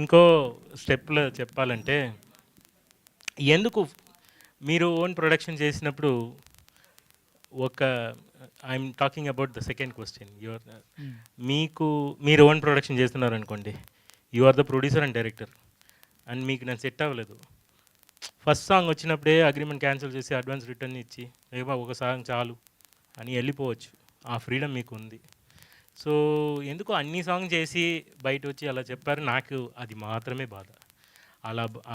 ఇంకో స్టెప్‌లో చెప్పాలంటే, ఎందుకు మీరు ఓన్ ప్రొడక్షన్ చేసినప్పుడు ఒక I'm talking about the second question. Hmm. మీరు ఓన్ ప్రొడక్షన్ చేస్తున్నారనుకోండి. You are the producer and director. And మీకు నేను సెట్ అవ్వలేదు. ఫస్ట్ సాంగ్ వచ్చినప్పుడే అగ్రీమెంట్ క్యాన్సిల్ చేసి అడ్వాన్స్ రిటర్న్ ఇచ్చి, ఏవో ఒక సాంగ్ చాలు అని వెళ్ళిపోవచ్చు. ఆ ఫ్రీడమ్ మీకు ఉంది. సో ఎందుకో అన్ని సాంగ్ చేసి బయట వచ్చి అలా చెప్పారు. నాకు అది మాత్రమే బాధ.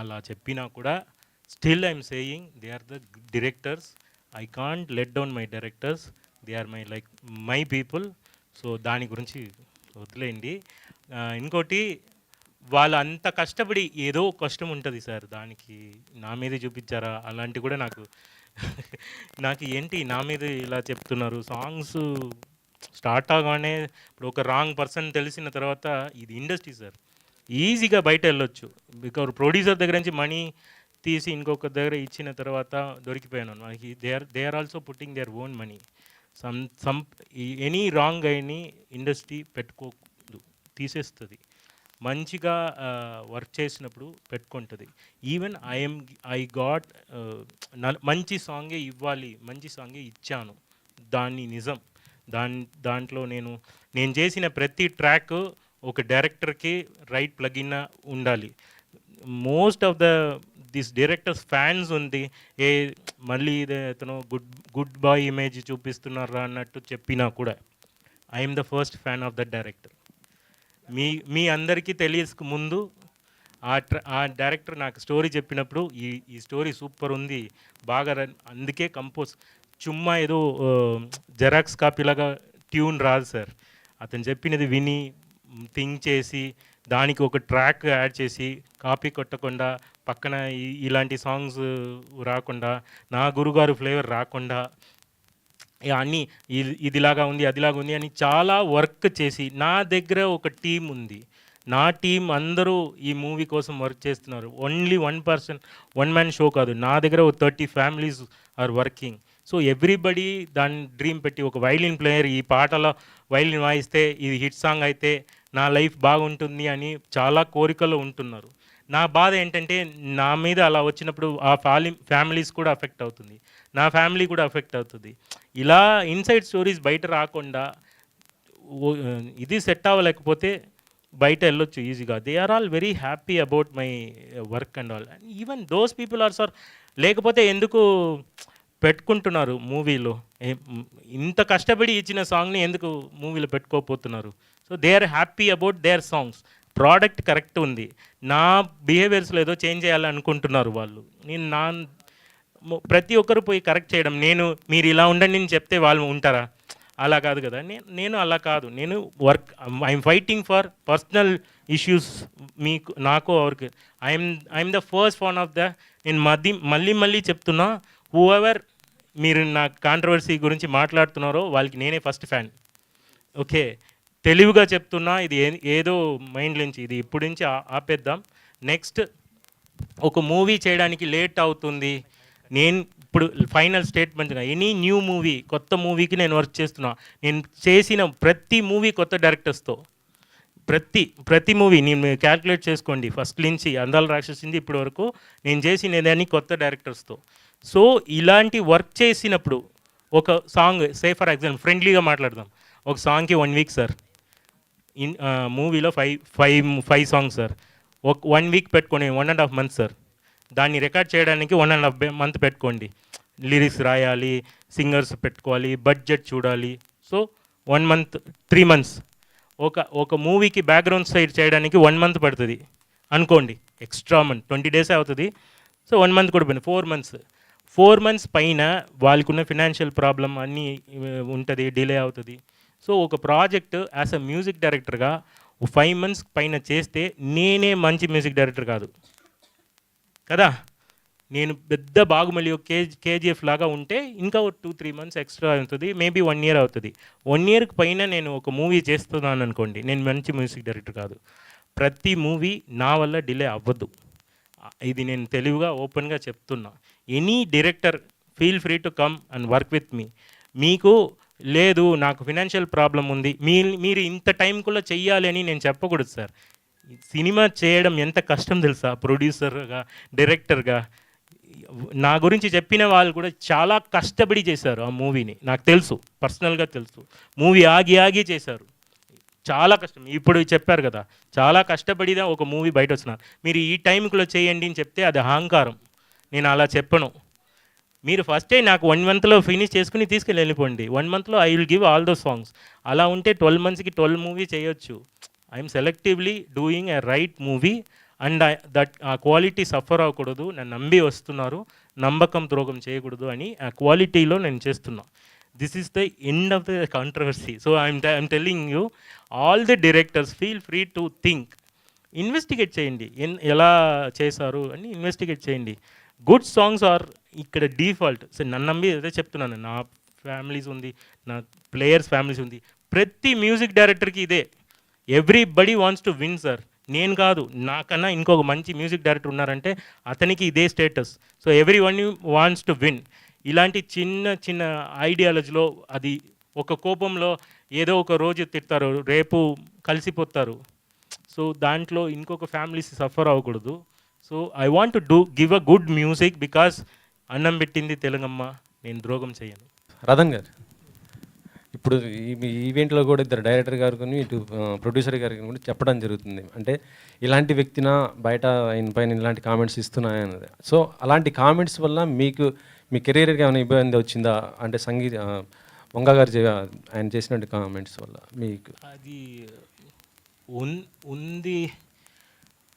అలా చెప్పినా కూడా still I'm saying they are the directors. I can't let down my directors. They are my like my people. So దాని గురించి వదిలేయండి. ఇంకోటి, వాళ్ళు అంత కష్టపడి ఏదో కష్టం ఉంటుంది సార్, దానికి నా మీదే చూపించారా అలాంటి కూడా నాకు నాకు ఏంటి నా మీద ఇలా చెప్తున్నారు. సాంగ్స్ స్టార్ట్ అవగానే ఇప్పుడు ఒక రాంగ్ పర్సన్ తెలిసిన తర్వాత, ఇది ఇండస్ట్రీ సార్, ఈజీగా బయట వెళ్ళొచ్చు. బికాజ్ ప్రొడ్యూసర్ దగ్గర నుంచి మనీ తీసి ఇంకొక దగ్గర ఇచ్చిన తర్వాత దొరికిపోయాను. మనకి they are also putting their own money. Some any wrong అయిని ఇండస్ట్రీ పెట్టుకోదు, తీసేస్తుంది. మంచిగా వర్క్ చేసినప్పుడు పెట్టుకుంటుంది. ఈవెన్ ఐ గాట్ మంచి సాంగే ఇవ్వాలి, మంచి సాంగే ఇచ్చాను. దాన్ని నిజం. దాంట్లో నేను చేసిన ప్రతి ట్రాక్ ఒక డైరెక్టర్కి రైట్ ప్లగిన్ ఉండాలి. Most of this directors fans ఉంది. ఏ మళ్ళీ ఇదే అతను గుడ్ బాయ్ ఇమేజ్ చూపిస్తున్నారా అన్నట్టు చెప్పినా కూడా I'm the first fan of the director. మీ అందరికీ తెలియక ముందు ఆ డైరెక్టర్ నాకు స్టోరీ చెప్పినప్పుడు, ఈ స్టోరీ సూపర్ ఉంది, బాగా అందుకే కంపోజ్, చుమ్మా ఏదో జెరాక్స్ కాపీలాగా ట్యూన్ రాదు సార్. అతను చెప్పినది విని థింక్ చేసి దానికి ఒక ట్రాక్ యాడ్ చేసి కాపీ కొట్టకుండా, పక్కన ఇలాంటి సాంగ్స్ రాకుండా, నా గురుగారు ఫ్లేవర్ రాకుండా, అన్నీ ఇదిలాగా ఉంది అదిలాగా ఉంది అని చాలా వర్క్ చేసి, నా దగ్గర ఒక టీం ఉంది. నా టీం అందరూ ఈ మూవీ కోసం వర్క్ చేస్తున్నారు. ఓన్లీ వన్ మ్యాన్ షో కాదు. నా దగ్గర ఒక 30 families are working. So everybody దాని డ్రీమ్ పెట్టి, ఒక వైలిన్ ప్లేయర్ ఈ పాటలో వైలిన్ వాయిస్తే ఇది హిట్ సాంగ్ అయితే నా లైఫ్ బాగుంటుంది అని చాలా కోరికలు ఉంటున్నారు. నా బాధ ఏంటంటే, నా మీద అలా వచ్చినప్పుడు ఆ ఫ్యామిలీస్ కూడా అఫెక్ట్ అవుతుంది, నా ఫ్యామిలీ కూడా అఫెక్ట్ అవుతుంది. ఇలా ఇన్సైడ్ స్టోరీస్ బయట రాకుండా, ఇది సెట్ అవ్వలేకపోతే బయట వెళ్ళొచ్చు ఈజీగా. They are all very happy about my work and all. Even those people are sir, లేకపోతే ఎందుకు పెట్టుకుంటున్నారు మూవీలో? ఇంత కష్టపడి ఇచ్చిన సాంగ్ని ఎందుకు మూవీలో పెట్టుకోకపోతున్నారు? So they are happy about their songs. Product correct ఉంది, నా బిహేవియర్స్లో ఏదో చేంజ్ చేయాలనుకుంటున్నారు వాళ్ళు. ప్రతి ఒక్కరు పోయి కరెక్ట్ చేయడం, మీరు ఇలా ఉండండి నేను చెప్తే వాళ్ళు ఉంటారా? అలా కాదు కదా. నేను అలా కాదు. నేను I'm fighting for personal issues. నాకు అవർക്ക് I'm the first one of the. నేను మళ్ళీ చెప్తున్నా, హూఎవర్ మీరు నా కాంట్రవర్సీ గురించి మాట్లాడుతున్నారో వాళ్ళకి నేనే ఫస్ట్ ఫ్యాన్. ఓకే, తెలివిగా చెప్తున్నా, ఇది ఏదో మైండ్ నుంచి, ఇది ఇప్పటి నుంచి ఆపేద్దాం. నెక్స్ట్ ఒక మూవీ చేయడానికి లేట్ అవుతుంది. నేను ఇప్పుడు ఫైనల్ స్టేట్మెంట్గా, ఎనీ న్యూ మూవీ, కొత్త మూవీకి నేను వర్క్ చేస్తున్నా. నేను చేసిన ప్రతి మూవీ కొత్త డైరెక్టర్స్తో, ప్రతి మూవీ నేను క్యాల్కులేట్ చేసుకోండి, ఫస్ట్ నుంచి అందాల రాక్షసింది ఇప్పటి వరకు నేను చేసినదని కొత్త డైరెక్టర్స్తో. సో ఇలాంటి వర్క్ చేసినప్పుడు ఒక సాంగ్, సే ఫర్ ఎగ్జాంపుల్ ఫ్రెండ్లీగా మాట్లాడదాం, ఒక సాంగ్కి 1 వీక్ సార్. మూవీలో ఫైవ్ సాంగ్స్ సార్. 1 వీక్ పెట్టుకొని 1.5 మంత్ సార్. దాన్ని రికార్డ్ చేయడానికి 1.5 మంత్ పెట్టుకోండి. లిరిక్స్ రాయాలి, సింగర్స్ పెట్టుకోవాలి, బడ్జెట్ చూడాలి. So 1 month, 3 months. ఒక మూవీకి బ్యాక్గ్రౌండ్ సైడ్ చేయడానికి 1 మంత్ పడుతుంది అనుకోండి. ఎక్స్ట్రా మంత్ 20 డేసే అవుతుంది. సో 1 మంత్ కూడా పోయింది, 4 మంత్స్. 4 మంత్స్ పైన వాళ్ళకున్న ఫినాన్షియల్ ప్రాబ్లం అన్నీ ఉంటుంది, డిలే అవుతుంది. సో ఒక ప్రాజెక్ట్ యాజ్ అ మ్యూజిక్ డైరెక్టర్గా 5 మంత్స్ పైన చేస్తే నేనే మంచి మ్యూజిక్ డైరెక్టర్ కాదు కదా. నేను పెద్ద బాగుమలి కేజీఎఫ్ లాగా ఉంటే ఇంకా 2-3 మంత్స్ ఎక్స్ట్రా అవుతుంది, మేబీ 1 ఇయర్ అవుతుంది. 1 ఇయర్కి పైన నేను ఒక మూవీ చేస్తున్నాను అనుకోండి, నేను మంచి మ్యూజిక్ డైరెక్టర్ కాదు. ప్రతి మూవీ నా వల్ల డిలే అవ్వదు. ఇది నేను తెలివిగా ఓపెన్గా చెప్తున్నా. Any director feel free to come and work with me. మీకు లేదు నాకు ఫినాన్షియల్ ప్రాబ్లం ఉంది, మీరు ఇంత టైంకుల్లో చెయ్యాలి అని నేను చెప్పకూడదు సార్. సినిమా చేయడం ఎంత కష్టం తెలుసా, ప్రొడ్యూసర్గా, డైరెక్టర్గా. నా గురించి చెప్పిన వాళ్ళు కూడా చాలా కష్టపడి చేశారు ఆ మూవీని, నాకు తెలుసు, పర్సనల్గా తెలుసు. మూవీ ఆగి ఆగి చేశారు, చాలా కష్టం. ఇప్పుడు చెప్పారు కదా, చాలా కష్టపడిదా ఒక మూవీ బయట వచ్చిన. మీరు ఈ టైంలో చేయండి అని చెప్తే అది అహంకారం, నేను అలా చెప్పను. మీరు ఫస్టే నాకు 1 మంత్లో ఫినిష్ చేసుకుని తీసుకెళ్ళి వెళ్ళిపోండి. 1 మంత్లో I will give all though songs. అలా ఉంటే 12 మంత్స్కి 12 మూవీ చేయొచ్చు. I'm selectively doing a right movie and that ఆ క్వాలిటీ సఫర్ అవ్వకూడదు. నన్ను నమ్మి వస్తున్నారు, నమ్మకం ద్రోహం చేయకూడదు అని ఆ క్వాలిటీలో నేను చేస్తున్నా. This is the end of the controversy. So I'm telling you, all the directors feel free to think, investigate చేయండి, ఎలా చేశారు అని ఇన్వెస్టిగేట్ చేయండి. గుడ్ సాంగ్స్ ఆర్ ఇక్కడ డిఫాల్ట్. సో నన్ను నమ్మి అదే చెప్తున్నాను, నా ఫ్యామిలీస్ ఉంది, నా ప్లేయర్స్ ఫ్యామిలీస్ ఉంది, ప్రతి మ్యూజిక్ డైరెక్టర్కి ఇదే. Everybody wants to win sir. నేను కాదు, నాకన్నా ఇంకొక మంచి మ్యూజిక్ డైరెక్టర్ ఉన్నారంటే అతనికి ఇదే status. So every one wants to win. ఇలాంటి చిన్న చిన్న ఐడియాలజీలో, అది ఒక కోపంలో ఏదో ఒక రోజు తిడతారు, రేపు కలిసిపోతారు. సో దాంట్లో ఇంకొక ఫ్యామిలీస్ సఫర్ అవ్వకూడదు. So I want to give a good music because అన్నం పెట్టింది తెలుగమ్మ, నేను ద్రోహం చేయను. రతన్ గారు, ఇప్పుడు ఈ ఈవెంట్లో కూడా ఇద్దరు డైరెక్టర్ గారు కానీ ఇటు ప్రొడ్యూసర్ గారికి కూడా చెప్పడం జరుగుతుంది, అంటే ఇలాంటి వ్యక్తిన బయట ఆయన పైన ఇలాంటి కామెంట్స్ ఇస్తున్నాయన్నది. సో అలాంటి కామెంట్స్ వల్ల మీకు మీ కెరీర్కి ఏమైనా ఇబ్బంది వచ్చిందా? అంటే వంగ గారు ఆయన చేసినట్టు కామెంట్స్ వల్ల మీకు అది ఉంది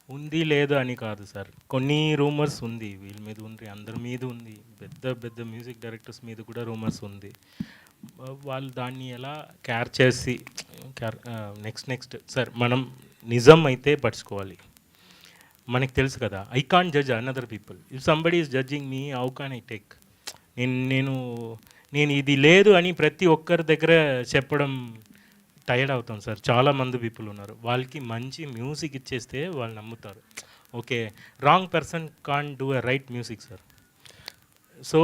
ఉంది లేదు అని కాదు సార్, కొన్ని రూమర్స్ ఉంది, వీళ్ళ మీద ఉంది, అందరి మీద ఉంది, పెద్ద పెద్ద మ్యూజిక్ డైరెక్టర్స్ మీద కూడా రూమర్స్ ఉంది. వాళ్ళు దాన్ని ఎలా క్యార్ చేసి నెక్స్ట్ సార్, మనం నిజం అయితే పట్టుకోవాలి. మనకు తెలుసు కదా, I can't judge another people. If somebody is judging me, how can I take? నేను ఇది లేదు అని ప్రతి ఒక్కరి దగ్గర చెప్పడం టైర్డ్ అవుతాం సార్. చాలామంది పీపుల్ ఉన్నారు, వాళ్ళకి మంచి మ్యూజిక్ ఇచ్చేస్తే వాళ్ళు నమ్ముతారు. Okay, wrong person can do a right music sir. So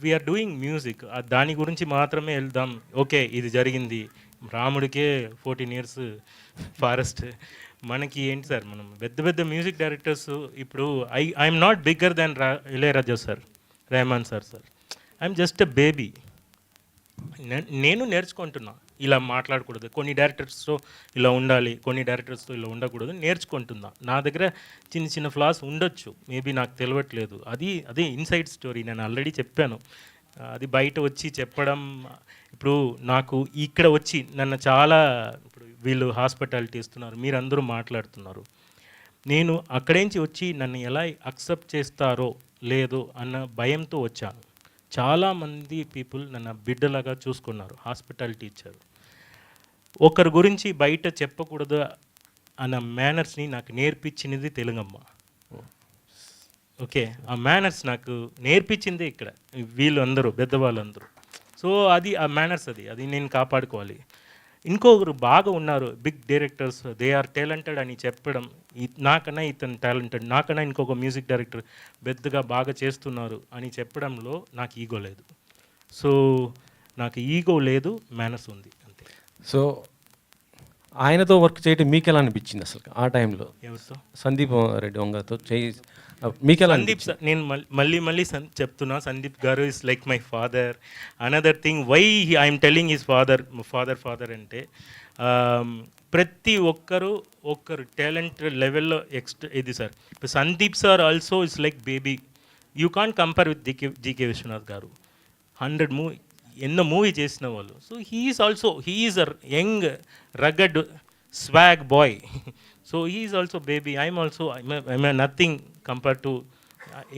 we're doing music, దాని గురించి మాత్రమే వెళ్దాం. ఓకే, ఇది జరిగింది, రాముడికే 14 years ఫారెస్ట్. మనకి ఏంటి సార్, మనం పెద్ద పెద్ద మ్యూజిక్ డైరెక్టర్స్. ఇప్పుడు I'm not bigger than Ilaiyaraaja sir, Rahman sir. I'm just a baby. నేను నేర్చుకుంటున్నా, ఇలా మాట్లాడకూడదు, కొన్ని డైరెక్టర్స్తో ఇలా ఉండాలి, కొన్ని డైరెక్టర్స్తో ఇలా ఉండకూడదు, నేర్చుకుంటున్నా. నా దగ్గర చిన్న చిన్న ఫ్లాస్ ఉండొచ్చు, మేబీ నాకు తెలియట్లేదు. అదే ఇన్సైడ్ స్టోరీ, నేను ఆల్రెడీ చెప్పాను. అది బయట వచ్చి చెప్పడం, ఇప్పుడు నాకు ఇక్కడ వచ్చి నన్ను చాలా, ఇప్పుడు వీళ్ళు హాస్పిటాలిటీ ఇస్తున్నారు, మీరందరూ మాట్లాడుతున్నారు, నేను అక్కడేంచి వచ్చి నన్ను ఎలా అక్సెప్ట్ చేస్తారో లేదో అన్న భయంతో వచ్చాను. చాలామంది పీపుల్ నన్ను బిడ్డలాగా చూసుకున్నారు, హాస్పిటాలిటీ ఇచ్చారు. ఒకరి గురించి బయట చెప్పకూడదు అన్న మేనర్స్ని నాకు నేర్పించినది తెలుగమ్మ. ఓకే, ఆ మేనర్స్ నాకు నేర్పించిందే ఇక్కడ వీళ్ళు అందరూ, పెద్దవాళ్ళందరూ. సో అది ఆ మేనర్స్, అది నేను కాపాడుకోవాలి. ఇంకొకరు బాగా ఉన్నారు, big directors, they are talented అని చెప్పడం, నాకన్నా ఇతను టాలెంటెడ్, నాకన్నా ఇంకొక మ్యూజిక్ డైరెక్టర్ పెద్దగా బాగా చేస్తున్నారు అని చెప్పడంలో నాకు ఈగో లేదు. సో నాకు ఈగో లేదు, మేనర్స్ ఉంది, అంతే. సో ఆయనతో వర్క్ చేయడం మీకు ఎలా అనిపించింది అసలు ఆ టైంలో? ఎవరితో? సందీప్ రెడ్డి వంగతో మీకు ఎలా? సందీప్ సార్, నేను మళ్ళీ చెప్తున్నా, Sandeep garu is like my father. Another thing why I'm telling his father అంటే, ప్రతి ఒక్కరు టాలెంట్ లెవెల్లో ఇది సార్. ఇప్పుడు Sandeep sir also is like baby. You can't compare with G K Viswanath garu. 100 movie, ఎన్నో మూవీ చేసిన వాళ్ళు. So he's a young rugged swag boy. So he's also baby. I'm nothing compare to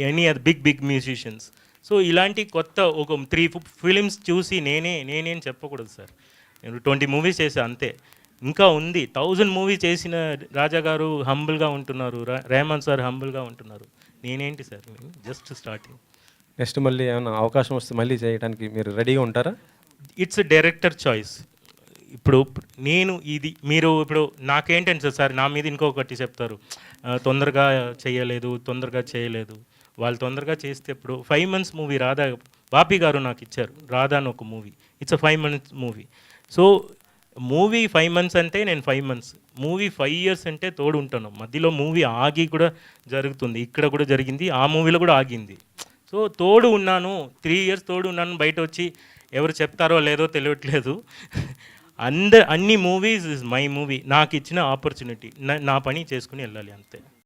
any other big musicians. So ఇలాంటి కొత్త ఒక 3 films చూసి నేనేం చెప్పకూడదు sir. నేను 20 మూవీస్ చేసా అంతే. ఇంకా ఉంది, 1000 మూవీ చేసిన రాజా గారు హంబుల్గా ఉంటున్నారు, రెహమాన్ సార్ హంబుల్గా ఉంటున్నారు. నేనేంటి సార్, జస్ట్ స్టార్టింగ్. నెక్స్ట్ మళ్ళీ ఏమైనా అవకాశం వస్తే మళ్ళీ చేయడానికి మీరు రెడీగా ఉంటారా? It's director choice. ఇప్పుడు మీరు ఇప్పుడు నాకేంటంటే సార్, నా మీద ఇంకొకటి చెప్తారు, తొందరగా చేయలేదు. వాళ్ళు తొందరగా చేస్తే, ఇప్పుడు 5 months మూవీ రాధా, బాపి గారు నాకు ఇచ్చారు రాధా అని ఒక movie. It's a 5 months movie. So movie 5 months అంటే నేను 5 months, మూవీ 5 ఇయర్స్ అంటే తోడు ఉంటాను. మధ్యలో మూవీ ఆగి కూడా జరుగుతుంది. ఇక్కడ కూడా జరిగింది, ఆ మూవీలో కూడా ఆగింది. సో తోడు ఉన్నాను, 3 ఇయర్స్ తోడు ఉన్నాను. బయట వచ్చి ఎవరు చెప్తారో లేదో తెలియట్లేదు. అన్ని మూవీస్ ఇస్ మై మూవీ. నాకు ఇచ్చిన ఆపర్చునిటీ, నా పని చేసుకుని వెళ్ళాలి అంతే.